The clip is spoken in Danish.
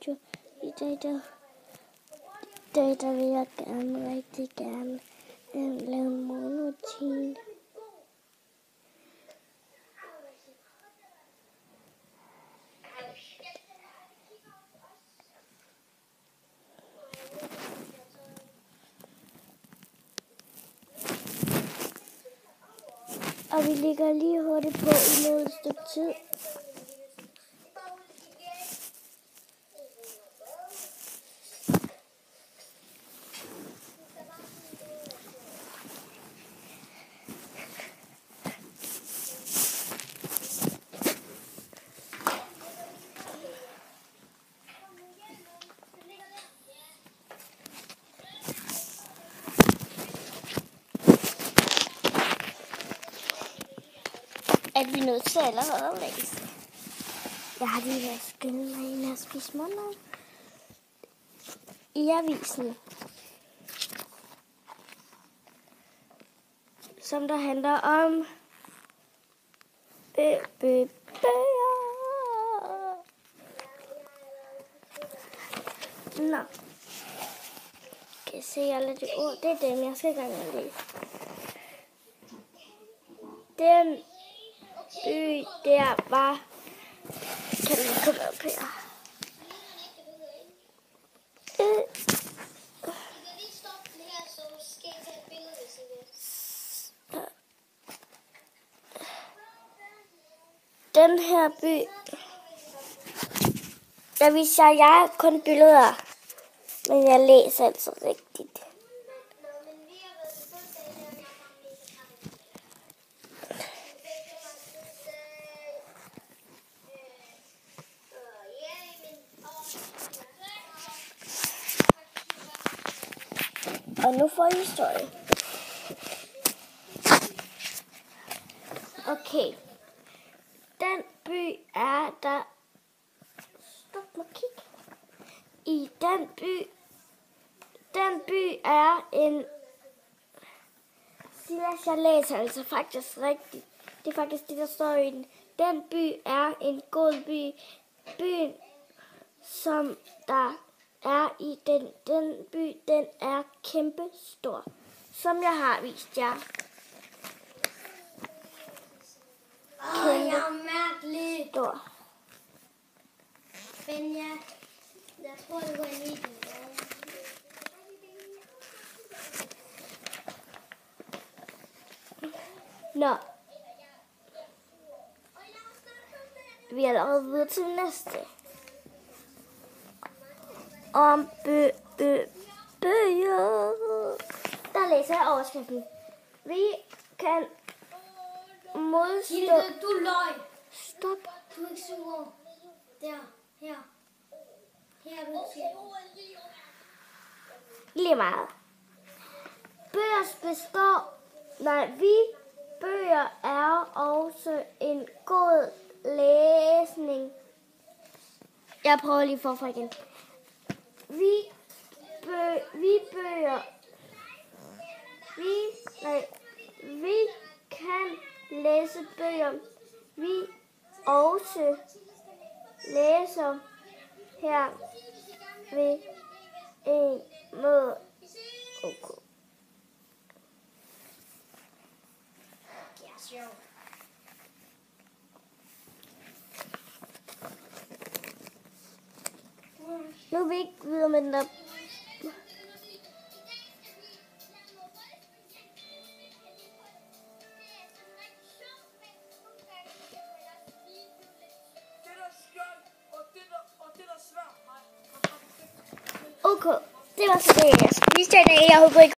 video. I dag der vil jeg rigtig gerne lave en morgenrutine. Og vi ligger lige hurtigt på i noget stykke tid. At vi er nødt til allerede at læse. Jeg har lige været skyndet mig ind og spise morgenmad i avisen, som der handler om bøger. Nå. Kan jeg se alle de ord? Det er dem, jeg skal i gang med at læse. Den by der var... Kan du komme op her? Den her by... Der viser jeg kun billeder, men jeg læser altså rigtigt. Og nu får I historie. Okay. Den by er der... Stop og kig. I den by... Den by er en... Silas, jeg læser altså faktisk rigtigt. Det er faktisk det, der står i den. Den by er en god by. Byen, som der er i den by, den er kæmpe stor, som jeg har vist jer. Kæmpe stor. Men jeg tror, det var en video. Nå. Vi er allerede videre til næste. Om bøger. Der læser jeg overskriften. Vi kan modstå... Hilde, du løg. Stop. Du er ikke sur. Der. Her. Her er du sur. Lige meget. Bøger er også en god læsning. Jeg prøver lige forfra igen. Vi kan læse bøger. Vi også læser her ved en måde. Okay. Nu er vi ikke videre med den der. Okay, det var så det, jeg skulle vise jer i dag. Jeg håber, I